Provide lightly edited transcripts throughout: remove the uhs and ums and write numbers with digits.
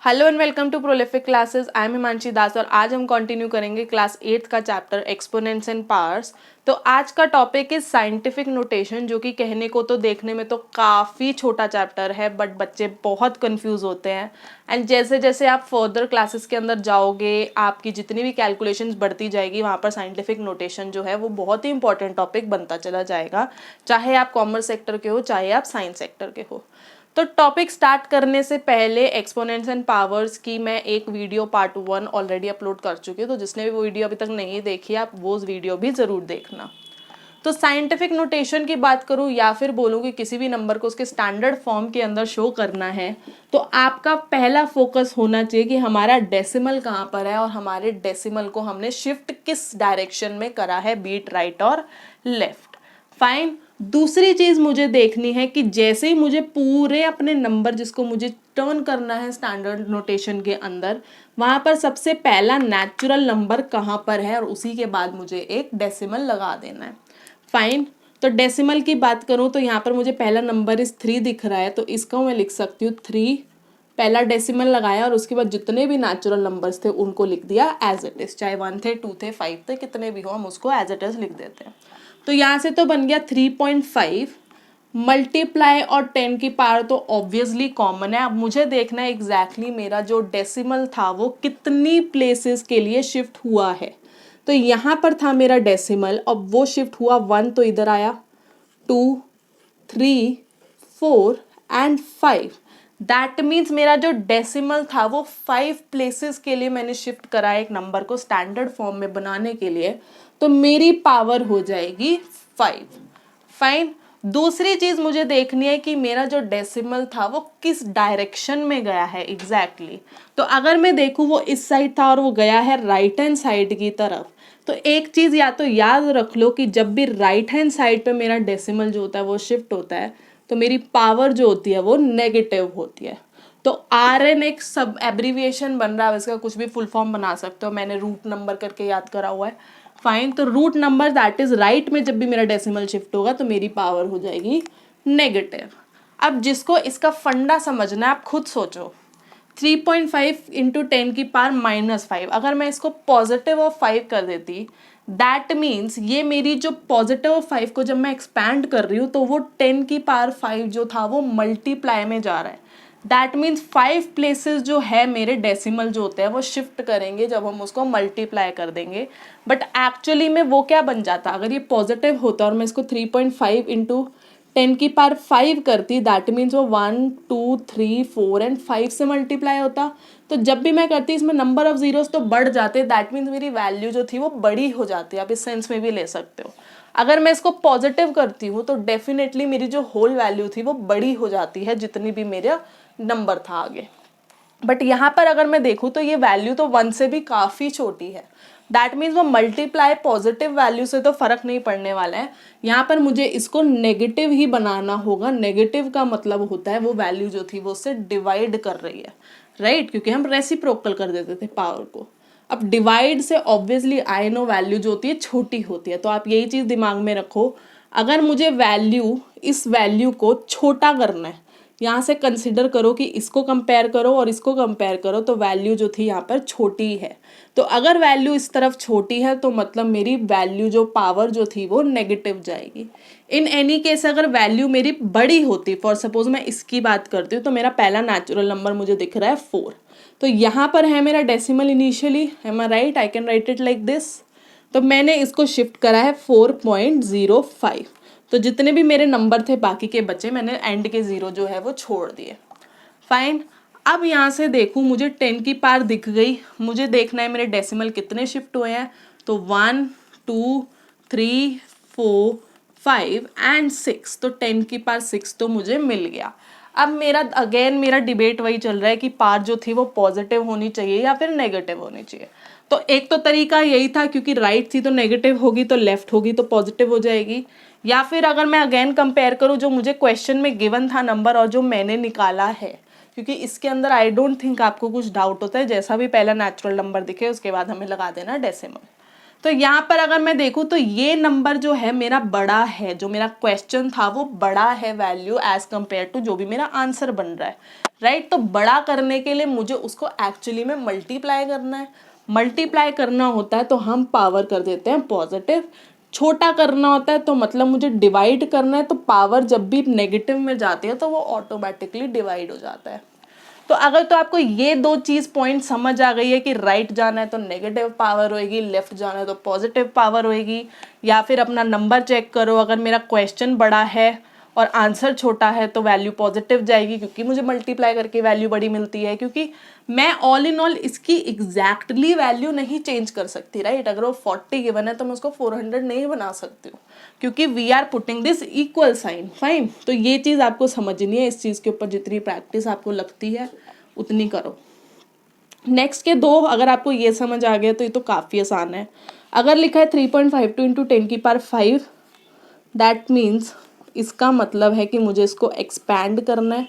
Hello and welcome to Prolific Classes. I am Himanshi Das और आज हम कंटिन्यू करेंगे क्लास 8th का चैप्टर एक्सपोनेंट्स एंड पावर्स। तो आज का टॉपिक इज साइंटिफिक नोटेशन, जो कि कहने को तो देखने में तो काफ़ी छोटा चैप्टर है, बट बच्चे बहुत कंफ्यूज होते हैं। एंड जैसे जैसे आप फर्दर क्लासेस के अंदर जाओगे, आपकी जितनी भी कैलकुलेशंस बढ़ती जाएगी, वहाँ पर साइंटिफिक नोटेशन जो है वो बहुत ही इंपॉर्टेंट टॉपिक बनता चला जाएगा, चाहे आप कॉमर्स सेक्टर के हो चाहे आप साइंस सेक्टर के हो। तो टॉपिक स्टार्ट करने से पहले एक्सपोनेंट्स एंड पावर्स की मैं एक वीडियो पार्ट 1 ऑलरेडी अपलोड कर चुकी हूँ, तो जिसने भी वो वीडियो अभी तक नहीं देखी आप वो वीडियो भी ज़रूर देखना। तो साइंटिफिक नोटेशन की बात करूँ या फिर बोलूँ कि किसी भी नंबर को उसके स्टैंडर्ड फॉर्म के अंदर शो करना है, तो आपका पहला फोकस होना चाहिए कि हमारा डेसिमल कहाँ पर है और हमारे डेसिमल को हमने शिफ्ट किस डायरेक्शन में करा है, बीट राइट और लेफ्ट। फाइन। दूसरी चीज मुझे देखनी है कि जैसे ही मुझे पूरे अपने नंबर जिसको मुझे टर्न करना है स्टैंडर्ड नोटेशन के अंदर, वहां पर सबसे पहला नेचुरल नंबर कहाँ पर है और उसी के बाद मुझे एक डेसिमल लगा देना है। फाइन। तो डेसिमल की बात करूं तो यहाँ पर मुझे पहला नंबर इस 3 दिख रहा है, तो इसको मैं लिख सकती हूँ 3, पहला डेसिमल लगाया और उसके बाद जितने भी नेचुरल नंबर्स थे उनको लिख दिया एज इट इज, चाहे 1 थे 2 थे 5 थे, कितने भी हो हम उसको एज इट इज लिख देते हैं। तो यहाँ से तो बन गया 3.5 मल्टीप्लाई और 10 की पावर तो ऑब्वियसली कॉमन है। अब मुझे देखना है एग्जैक्टली मेरा जो डेसिमल था वो कितनी प्लेसेस के लिए शिफ्ट हुआ है। तो यहाँ पर था मेरा डेसिमल, अब वो शिफ्ट हुआ 1 तो इधर आया, 2, 3, 4 एंड 5। दैट मीन्स मेरा जो डेसिमल था वो 5 प्लेसेस के लिए मैंने शिफ्ट करा एक नंबर को स्टैंडर्ड फॉर्म में बनाने के लिए, तो मेरी पावर हो जाएगी 5। फाइन। दूसरी चीज मुझे देखनी है कि मेरा जो डेसिमल था वो किस डायरेक्शन में गया है एग्जैक्टली। तो अगर मैं देखूँ वो इस साइड था और वो गया है राइट हैंड साइड की तरफ, तो एक चीज या तो याद रख लो कि जब भी राइट हैंड साइड पे मेरा डेसिमल जो होता है वो शिफ्ट होता है, तो मेरी पावर जो होती है वो नेगेटिव होती है। तो RN एक सब एब्रीविएशन बन रहा है, इसका कुछ भी फुल फॉर्म बना सकते हो, मैंने रूट नंबर करके याद करा हुआ है। फाइन। तो root number that is right में जब भी मेरा डेसिमल शिफ्ट होगा तो मेरी पावर हो जाएगी नेगेटिव। अब जिसको इसका फंडा समझना है आप खुद सोचो, 3.5 इंटू 10 की पावर -5, अगर मैं इसको पॉजिटिव ऑफ 5 कर देती, दैट मीन्स ये मेरी जो पॉजिटिव ऑफ 5 को जब मैं एक्सपैंड कर रही हूँ तो वो 10 की पावर 5 जो था वो मल्टीप्लाई में जा रहा है। दैट मीन्स 5 प्लेसेस जो है मेरे डेसिमल जो होते हैं वो शिफ्ट करेंगे जब हम उसको मल्टीप्लाई कर देंगे। बट एक्चुअली में वो क्या बन जाता, अगर ये पॉजिटिव होता और मैं इसको 3.5 इंटू 10 की पावर 5 करती, दैट मीन्स वो 1, 2, 3, 4 एंड 5 से मल्टीप्लाई होता। तो जब भी मैं करती इसमें नंबर ऑफ जीरोस तो बढ़ जाते, दैट मीन्स मेरी वैल्यू जो थी वो बड़ी हो जाती है। आप इस सेंस में भी ले सकते हो। अगर मैं इसको पॉजिटिव करती हूँ तो डेफिनेटली मेरी जो होल वैल्यू थी वो बड़ी हो जाती है जितनी भी मेरा नंबर था आगे। बट यहाँ पर अगर मैं देखूँ तो ये वैल्यू तो 1 से भी काफ़ी छोटी है। दैट मीन्स वो मल्टीप्लाई पॉजिटिव वैल्यू से तो फर्क नहीं पड़ने वाला है। यहाँ पर मुझे इसको नेगेटिव ही बनाना होगा। नेगेटिव का मतलब होता है वो वैल्यू जो थी वो उससे डिवाइड कर रही है, राइट? क्योंकि हम रेसिप्रोकल कर देते थे पावर को। अब डिवाइड से ऑब्वियसली आई नो वैल्यू जो होती है छोटी होती है, तो आप यही चीज़ दिमाग में रखो। अगर मुझे वैल्यू इस वैल्यू को छोटा करना है, यहाँ से कंसिडर करो कि इसको कंपेयर करो और इसको कंपेयर करो, तो वैल्यू जो थी यहाँ पर छोटी है। तो अगर वैल्यू इस तरफ छोटी है तो मतलब मेरी वैल्यू जो पावर जो थी वो नेगेटिव जाएगी। इन एनी केस अगर वैल्यू मेरी बड़ी होती, फॉर सपोज मैं इसकी बात करती हूँ, तो मेरा पहला नेचुरल नंबर मुझे दिख रहा है 4, तो यहाँ पर है मेरा decimal initially, am I right? I can write it like this. तो मैंने इसको शिफ्ट करा है 4.05, तो जितने भी मेरे नंबर थे बाकी के बचे, मैंने एंड के 0 जो है वो छोड़ दिए। फाइन। अब यहाँ से देखूँ मुझे 10 की पावर दिख गई, मुझे देखना है मेरे डेसिमल कितने शिफ्ट हुए हैं, तो 1, 2, 3, 4, 5 एंड 6, तो 10 की पावर 6 तो मुझे मिल गया। अब मेरा अगेन मेरा डिबेट वही चल रहा है कि पावर जो थी वो पॉजिटिव होनी चाहिए या फिर नेगेटिव होनी चाहिए। तो एक तो तरीका यही था, क्योंकि राइट थी तो नेगेटिव होगी, तो लेफ्ट होगी तो पॉजिटिव हो जाएगी। या फिर अगर मैं अगेन कंपेयर करूँ जो मुझे क्वेश्चन में गिवन था नंबर और जो मैंने निकाला है, क्योंकि इसके अंदर आई डोंट थिंक आपको कुछ डाउट होता है, जैसा भी पहला नेचुरल नंबर दिखे उसके बाद हमें लगा देना डेसिमल। तो यहाँ पर अगर मैं देखूँ तो ये नंबर जो है मेरा बड़ा है, जो मेरा क्वेश्चन था वो बड़ा है वैल्यू एज कंपेयर टू जो भी मेरा आंसर बन रहा है, राइट। तो बड़ा करने के लिए मुझे उसको एक्चुअली में मल्टीप्लाई करना है। मल्टीप्लाई करना होता है तो हम पावर कर देते हैं पॉजिटिव, छोटा करना होता है तो मतलब मुझे डिवाइड करना है, तो पावर जब भी नेगेटिव में जाती है तो वो ऑटोमेटिकली डिवाइड हो जाता है। तो अगर तो आपको ये दो चीज पॉइंट समझ आ गई है कि राइट जाना है तो नेगेटिव पावर होएगी, लेफ्ट जाना है तो पॉजिटिव पावर होएगी, या फिर अपना नंबर चेक करो, अगर मेरा क्वेश्चन बड़ा है और आंसर छोटा है तो वैल्यू पॉजिटिव जाएगी क्योंकि मुझे मल्टीप्लाई करके वैल्यू बड़ी मिलती है, क्योंकि मैं ऑल इन ऑल इसकी एग्जैक्टली वैल्यू नहीं चेंज कर सकती, राइट। अगर वो 40 गिवन है तो मैं उसको 400 नहीं बना सकती हूँ क्योंकि we are putting this equal sign, fine. तो ये चीज़ आपको समझनी है, इस चीज़ के ऊपर जितनी प्रैक्टिस आपको लगती है उतनी करो। नेक्स्ट के दो अगर आपको ये समझ आ गया तो ये तो काफ़ी आसान है। अगर लिखा है 3.52 इंटू 10 की पावर 5, दैट मीन्स इसका मतलब है कि मुझे इसको एक्सपैंड करना है।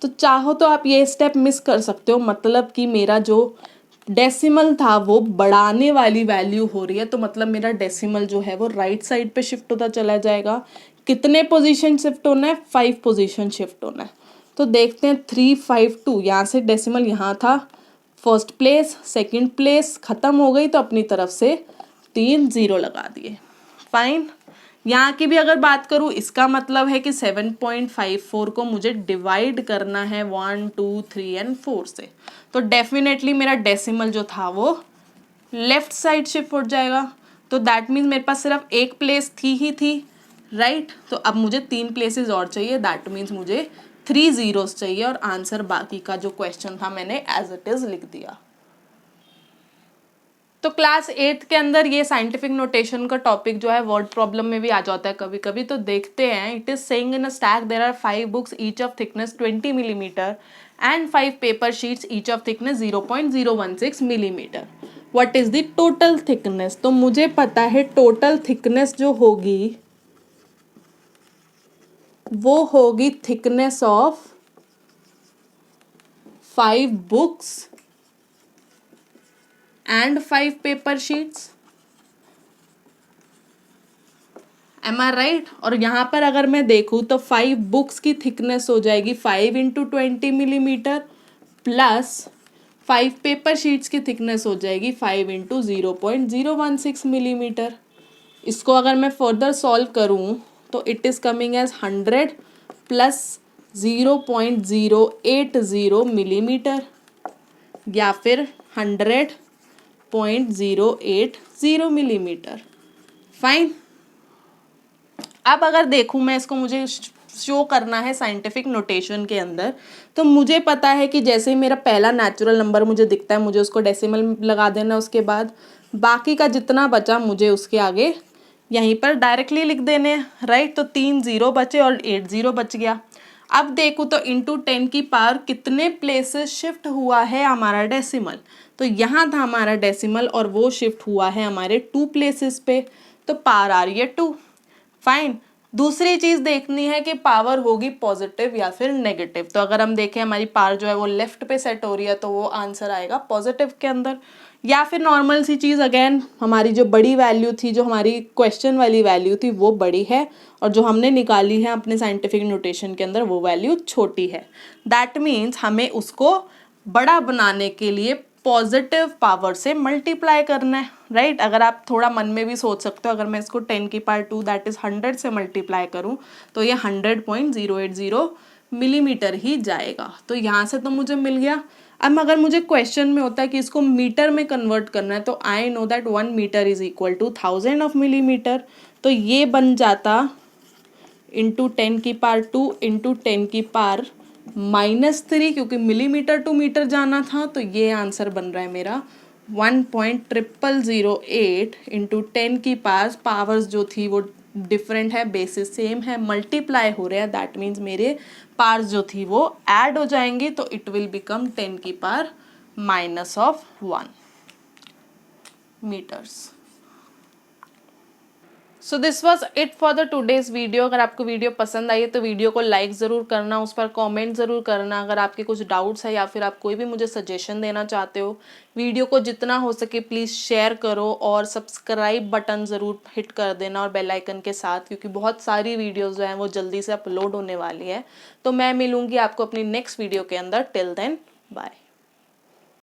तो चाहो तो आप ये स्टेप मिस कर सकते हो, मतलब कि मेरा जो डेसिमल था वो बढ़ाने वाली वैल्यू हो रही है, तो मतलब मेरा डेसिमल जो है वो राइट साइड पे शिफ्ट होता चला जाएगा। कितने पोजीशन शिफ्ट होना है? 5 पोजीशन शिफ्ट होना है। तो देखते हैं 352, यहाँ से डेसिमल यहाँ था, फर्स्ट प्लेस सेकंड प्लेस खत्म हो गई तो अपनी तरफ से 3 0 लगा दिए, फाइन। यहाँ की भी अगर बात करूँ इसका मतलब है कि 7.54 को मुझे डिवाइड करना है 1 2 3 एंड 4 से, तो डेफिनेटली मेरा डेसिमल जो था वो लेफ्ट साइड शिफ्ट हो जाएगा। तो दैट मीन्स मेरे पास सिर्फ एक प्लेस थी, राइट। तो अब मुझे 3 प्लेसेस और चाहिए, दैट मीन्स मुझे 3 zeros चाहिए, और आंसर बाकी का जो क्वेश्चन था मैंने एज इट इज लिख दिया। तो क्लास 8 के अंदर ये साइंटिफिक नोटेशन का टॉपिक जो है वर्ड प्रॉब्लम में भी आ जाता है कभी कभी, तो देखते हैं। It is saying in a stack there are 5 books each of thickness 20 millimetre and 5 paper sheets each of thickness 0.016 millimetre. What is the total thickness? तो मुझे पता है टोटल थिकनेस जो होगी वो होगी thickness of 5 books and 5 paper sheets. Am I right? और यहाँ पर अगर मैं देखूँ तो 5 बुक्स की थिकनेस हो जाएगी 5 into 20 millimetre plus 5 paper sheets की थिकनेस हो जाएगी 5 इंटू 0.016 मिलीमीटर। इसको अगर मैं फर्दर सॉल्व करूँ तो it is coming as 100 plus 0.080 millimetre या फिर 100.080 मिलीमीटर, फाइन। अब अगर देखूँ मैं इसको, मुझे शो करना है साइंटिफिक नोटेशन के अंदर, तो मुझे पता है कि जैसे ही मेरा पहला नेचुरल नंबर मुझे दिखता है मुझे उसको डेसिमल लगा देना, उसके बाद बाकी का जितना बचा मुझे उसके आगे यहीं पर डायरेक्टली लिख देने, राइट। तो 3 0 बचे और 8 0 बच गया। अब देखो तो इंटू 10 की पावर कितने प्लेसेस शिफ्ट हुआ है हमारा डेसिमल, तो यहाँ था हमारा डेसिमल और वो शिफ्ट हुआ है हमारे 2 प्लेसेस पे, तो पावर आ रही है 2, फाइन। दूसरी चीज देखनी है कि पावर होगी पॉजिटिव या फिर नेगेटिव। तो अगर हम देखें हमारी पावर जो है वो लेफ्ट पे सेट हो रही है तो वो आंसर आएगा पॉजिटिव के अंदर, या फिर नॉर्मल सी चीज अगेन हमारी जो बड़ी वैल्यू थी, जो हमारी क्वेश्चन वाली वैल्यू थी वो बड़ी है और जो हमने निकाली है अपने साइंटिफिक नोटेशन के अंदर वो वैल्यू छोटी है। दैट मीन्स हमें उसको बड़ा बनाने के लिए पॉजिटिव पावर से मल्टीप्लाई करना है, राइट। अगर आप थोड़ा मन में भी सोच सकते हो, अगर मैं इसको 10 की पावर 2 दैट इज 100 से मल्टीप्लाई करूं तो ये 100.080 मिलीमीटर ही जाएगा। तो यहाँ से तो मुझे मिल गया। अब अगर मुझे क्वेश्चन में होता है कि इसको मीटर में कन्वर्ट करना है तो I know that 1 metre is equal to 1000 of millimetre, तो ये बन जाता इंटू 10 की पावर 2 इंटू 10 की पावर -3, क्योंकि मिलीमीटर टू मीटर जाना था, तो ये आंसर बन रहा है मेरा 1.0008 इंटू 10 की पावर्स जो थी वो डिफरेंट है, बेसिस सेम है, मल्टीप्लाई हो रहे हैं, दैट मीन्स मेरे पावर्स जो थी वो ऐड हो जाएंगे, तो इट विल बिकम 10 की power -1 metres. So this was it for the today's video. अगर आपको वीडियो पसंद आई है तो वीडियो को लाइक ज़रूर करना, उस पर कमेंट ज़रूर करना। अगर आपके कुछ डाउट्स है या फिर आप कोई भी मुझे सजेशन देना चाहते हो, वीडियो को जितना हो सके प्लीज़ शेयर करो और सब्सक्राइब बटन ज़रूर हिट कर देना और बेल आइकन के साथ, क्योंकि बहुत सारी वीडियोज़ जो हैं वो जल्दी से अपलोड होने वाली है। तो मैं मिलूँगी आपको अपनी नेक्स्ट वीडियो के अंदर। Till then bye.